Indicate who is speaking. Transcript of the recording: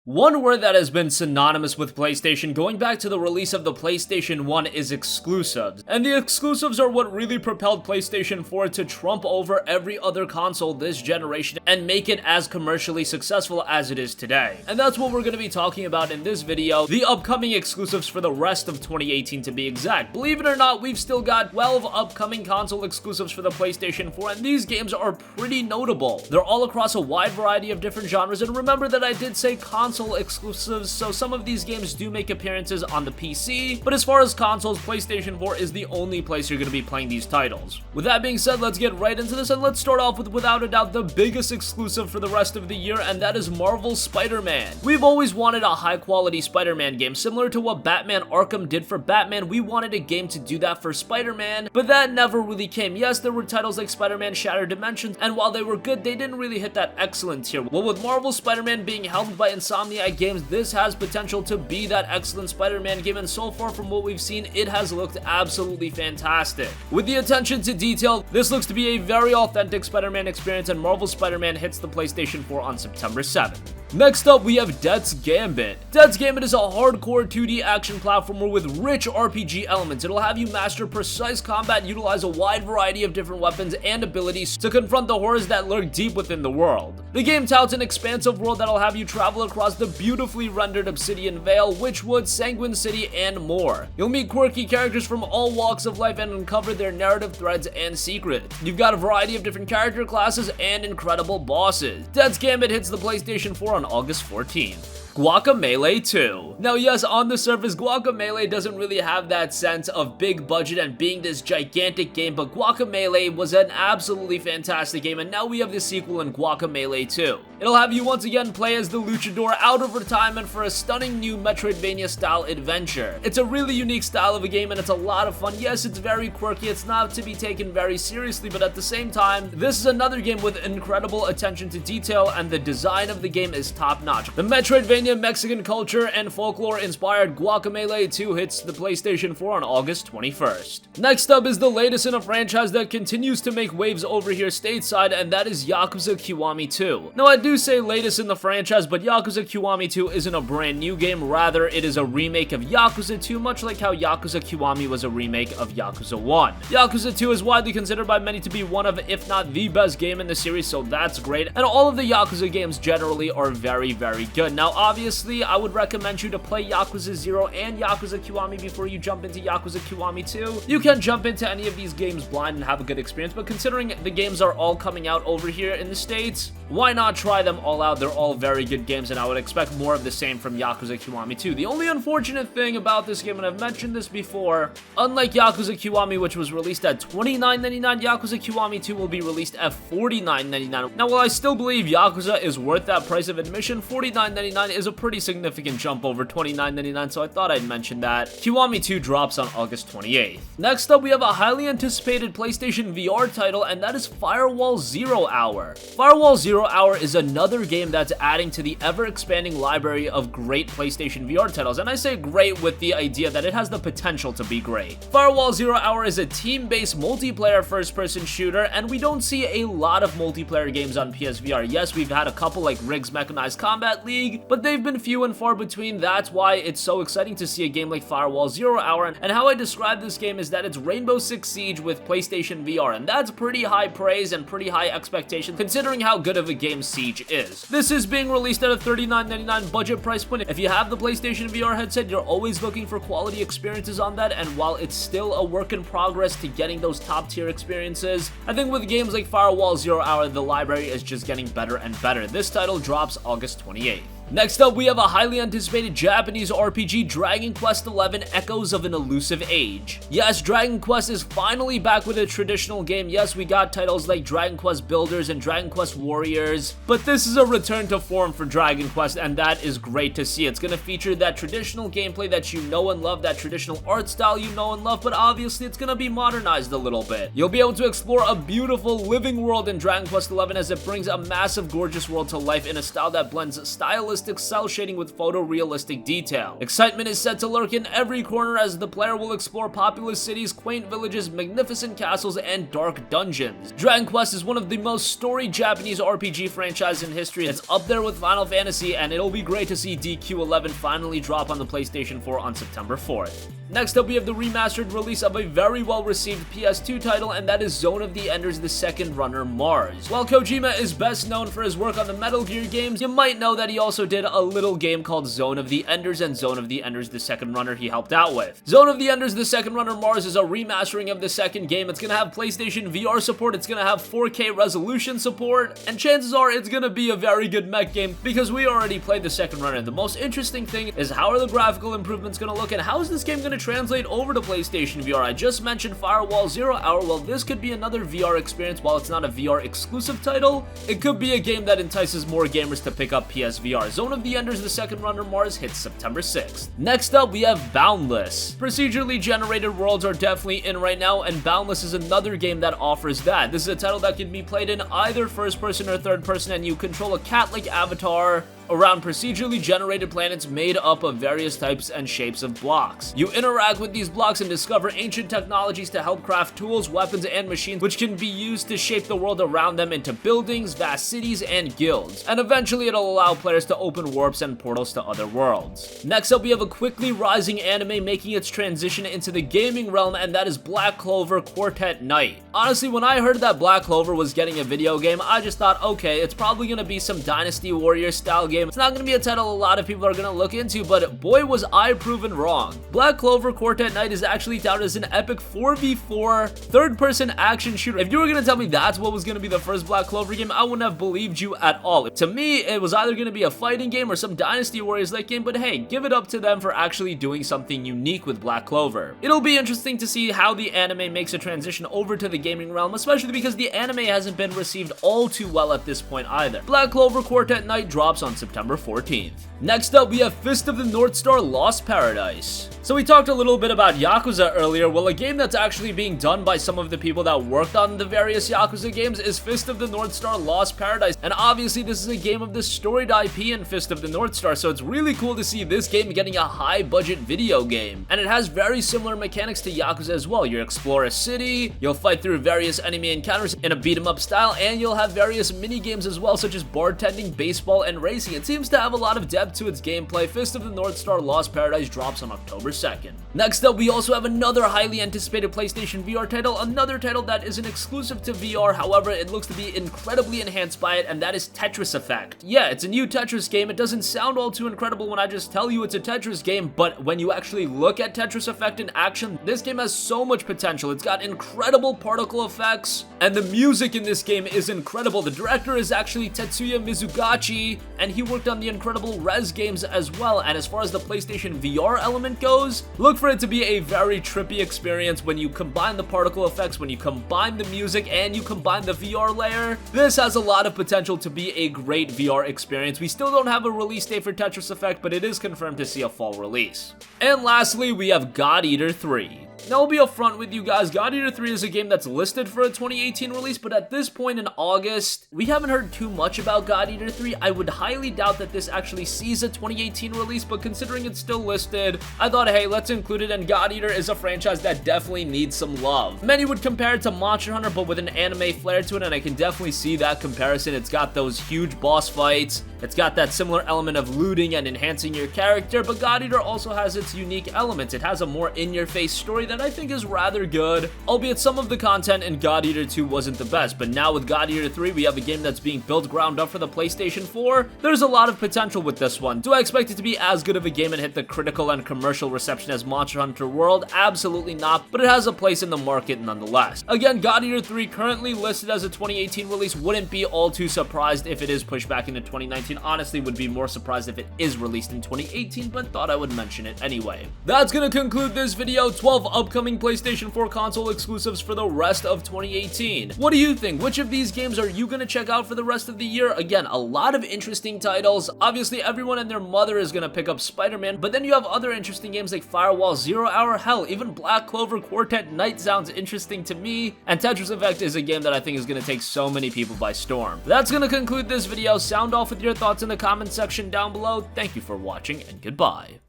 Speaker 1: One word that has been synonymous with PlayStation going back to the release of the PlayStation 1 is exclusives. And the exclusives are what really propelled PlayStation 4 to trump over every other console this generation and make it as commercially successful as it is today. And that's what we're going to be talking about in this video, the upcoming exclusives for the rest of 2018 to be exact. Believe it or not, we've still got 12 upcoming console exclusives for the PlayStation 4, and these games are pretty notable. They're all across a wide variety of different genres, and remember that I did say console exclusives, so some of these games do make appearances on the PC, but as far as consoles, PlayStation 4 is the only place you're going to be playing these titles. With that being said, let's get right into this, and let's start off with, without a doubt, the biggest exclusive for the rest of the year, and that is Marvel's Spider-Man. We've always wanted a high-quality Spider-Man game, similar to what Batman Arkham did for Batman. We wanted a game to do that for Spider-Man, but that never really came. Yes, there were titles like Spider-Man Shattered Dimensions, and while they were good, they didn't really hit that excellent tier. Well, with Marvel's Spider-Man being helmed by Insomniac Games, this has potential to be that excellent Spider-Man game, and so far from what we've seen, it has looked absolutely fantastic. With the attention to detail, this looks to be a very authentic Spider-Man experience, and Marvel's Spider-Man hits the PlayStation 4 on September 7th. Next up, we have Death's Gambit. Death's Gambit is a hardcore 2D action platformer with rich RPG elements. It'll have you master precise combat, utilize a wide variety of different weapons and abilities to confront the horrors that lurk deep within the world. The game touts an expansive world that'll have you travel across the beautifully rendered Obsidian Vale, Witchwood, Sanguine City, and more. You'll meet quirky characters from all walks of life and uncover their narrative threads and secrets. You've got a variety of different character classes and incredible bosses. Death's Gambit hits the PlayStation 4 on August 14th. Guacamelee 2. Now yes, on the surface, Guacamelee doesn't really have that sense of big budget and being this gigantic game, but Guacamelee was an absolutely fantastic game, and now we have the sequel in Guacamelee 2. It'll have you once again play as the luchador out of retirement for a stunning new Metroidvania-style adventure. It's a really unique style of a game, and it's a lot of fun. Yes, it's very quirky, it's not to be taken very seriously, but at the same time, this is another game with incredible attention to detail, and the design of the game is top-notch. The Metroidvania Mexican culture and folklore inspired Guacamelee 2 hits the PlayStation 4 on August 21st. Next up is the latest in a franchise that continues to make waves over here stateside, and that is Yakuza Kiwami 2. Now I do say latest in the franchise, but Yakuza Kiwami 2 isn't a brand new game, rather it is a remake of Yakuza 2, much like how Yakuza Kiwami was a remake of Yakuza 1. Yakuza 2 is widely considered by many to be one of, if not the best game in the series, so that's great, and all of the Yakuza games generally are very, very good. Now obviously, I would recommend you to play Yakuza 0 and Yakuza Kiwami before you jump into Yakuza Kiwami 2. You can jump into any of these games blind and have a good experience, but considering the games are all coming out over here in the States, why not try them all out? They're all very good games, and I would expect more of the same from Yakuza Kiwami 2. The only unfortunate thing about this game, and I've mentioned this before, unlike Yakuza Kiwami, which was released at $29.99, Yakuza Kiwami 2 will be released at $49.99. Now, while I still believe Yakuza is worth that price of admission, $49.99 is a pretty significant jump over $29.99, so I thought I'd mention that. Kiwami 2 drops on August 28th. Next up, we have a highly anticipated PlayStation VR title, and that is Firewall 0 Hour. Firewall 0 Hour is another game that's adding to the ever-expanding library of great PlayStation VR titles, and I say great with the idea that it has the potential to be great. Firewall 0 Hour is a team-based multiplayer first-person shooter, and we don't see a lot of multiplayer games on PSVR. Yes, we've had a couple like Riggs Mechanized Combat League, but they've been few and far between. That's why it's so exciting to see a game like Firewall 0 Hour, and how I describe this game is that it's Rainbow Six Siege with PlayStation VR, and that's pretty high praise and pretty high expectation considering how good of a game Siege is. This is being released at a $39.99 budget price point. If you have the PlayStation VR headset, you're always looking for quality experiences on that, and while it's still a work in progress to getting those top tier experiences, I think with games like Firewall 0 Hour, the library is just getting better and better. This title drops August 28th. Next up, we have a highly anticipated Japanese RPG, Dragon Quest XI Echoes of an Elusive Age. Yes, Dragon Quest is finally back with a traditional game. Yes, we got titles like Dragon Quest Builders and Dragon Quest Warriors, but this is a return to form for Dragon Quest, and that is great to see. It's going to feature that traditional gameplay that you know and love, that traditional art style you know and love, but obviously it's going to be modernized a little bit. You'll be able to explore a beautiful living world in Dragon Quest XI as it brings a massive, gorgeous world to life in a style that blends stylism realistic cell shading with photorealistic detail. Excitement is set to lurk in every corner as the player will explore populous cities, quaint villages, magnificent castles, and dark dungeons. Dragon Quest is one of the most storied Japanese RPG franchises in history. It's up there with Final Fantasy, and it'll be great to see DQ11 finally drop on the PlayStation 4 on September 4th. Next up, we have the remastered release of a very well-received PS2 title, and that is Zone of the Enders: The Second Runner Mars. While Kojima is best known for his work on the Metal Gear games, you might know that he also did a little game called Zone of the Enders and Zone of the Enders: The Second Runner he helped out with. Zone of the Enders: The Second Runner Mars is a remastering of the second game. It's gonna have PlayStation VR support, it's gonna have 4K resolution support, and chances are it's gonna be a very good mech game because we already played the second runner. The most interesting thing is how are the graphical improvements gonna look and how is this game gonna translate over to PlayStation VR. I just mentioned Firewall 0 Hour. Well, this could be another VR experience. While it's not a VR exclusive title, it could be a game that entices more gamers to pick up PSVR. Zone of the Enders: The Second Runner Mars hits September 6th. Next up, we have Boundless. Procedurally generated worlds are definitely in right now, and Boundless is another game that offers that. This is a title that can be played in either first person or third person, and you control a cat-like avatar around procedurally generated planets made up of various types and shapes of blocks. You interact with these blocks and discover ancient technologies to help craft tools, weapons, and machines which can be used to shape the world around them into buildings, vast cities, and guilds. And eventually it'll allow players to open warps and portals to other worlds. Next up, we have a quickly rising anime making its transition into the gaming realm, and that is Black Clover Quartet Knight. Honestly, when I heard that Black Clover was getting a video game, I just thought, okay, it's probably gonna be some Dynasty Warriors style game. It's not going to be a title a lot of people are going to look into, but boy was I proven wrong. Black Clover Quartet Knight is actually touted as an epic 4v4 third-person action shooter. If you were going to tell me that's what was going to be the first Black Clover game, I wouldn't have believed you at all. To me, it was either going to be a fighting game or some Dynasty Warriors like game, but hey, give it up to them for actually doing something unique with Black Clover. It'll be interesting to see how the anime makes a transition over to the gaming realm, especially because the anime hasn't been received all too well at this point either. Black Clover Quartet Knight drops on September 14th. Next up, we have Fist of the North Star: Lost Paradise. So we talked a little bit about Yakuza earlier. Well, a game that's actually being done by some of the people that worked on the various Yakuza games is Fist of the North Star: Lost Paradise. And obviously this is a game of the storied IP in Fist of the North Star, so it's really cool to see this game getting a high budget video game. And it has very similar mechanics to Yakuza as well. You explore a city, you'll fight through various enemy encounters in a beat 'em up style, and you'll have various mini games as well, such as bartending, baseball, and racing. It seems to have a lot of depth to its gameplay. Fist of the North Star: Lost Paradise drops on October 2nd. Next up, we also have another highly anticipated PlayStation VR title, another title that isn't exclusive to VR, however, it looks to be incredibly enhanced by it, and that is Tetris Effect. Yeah, it's a new Tetris game. It doesn't sound all too incredible when I just tell you it's a Tetris game, but when you actually look at Tetris Effect in action, this game has so much potential. It's got incredible particle effects, and the music in this game is incredible. The director is actually Tetsuya Mizugachi, and he worked on the incredible Rez games as well. And as far as the PlayStation VR element goes, look for it to be a very trippy experience when you combine the particle effects, when you combine the music, and you combine the VR layer. This has a lot of potential to be a great VR experience. We still don't have a release date for Tetris Effect, but it is confirmed to see a fall release. And lastly, we have God Eater 3. Now, I'll be upfront with you guys, God Eater 3 is a game that's listed for a 2018 release, but at this point in August, we haven't heard too much about God Eater 3. I would highly doubt that this actually sees a 2018 release, but considering it's still listed, I thought, hey, let's include it, and God Eater is a franchise that definitely needs some love. Many would compare it to Monster Hunter, but with an anime flair to it, and I can definitely see that comparison. It's got those huge boss fights, it's got that similar element of looting and enhancing your character, but God Eater also has its unique elements. It has a more in-your-face story that I think is rather good, albeit some of the content in God Eater 2 wasn't the best, but now with God Eater 3, we have a game that's being built ground up for the PlayStation 4. There's a lot of potential with this one. Do I expect it to be as good of a game and hit the critical and commercial reception as Monster Hunter World? Absolutely not, but it has a place in the market nonetheless. Again, God Eater 3 currently listed as a 2018 release. Wouldn't be all too surprised if it is pushed back into 2019. Honestly, would be more surprised if it is released in 2018, but thought I would mention it anyway. That's gonna conclude this video. 12 upcoming PlayStation 4 console exclusives for the rest of 2018. What do you think? Which of these games are you gonna check out for the rest of the year? Again, a lot of interesting titles. Obviously, everyone and their mother is gonna pick up Spider-Man, but then you have other interesting games like Firewall, 0 Hour, hell, even Black Clover, Quartet, Night sounds interesting to me, and Tetris Effect is a game that I think is gonna take so many people by storm. That's gonna conclude this video. Sound off with your thoughts in the comment section down below. Thank you for watching, and goodbye.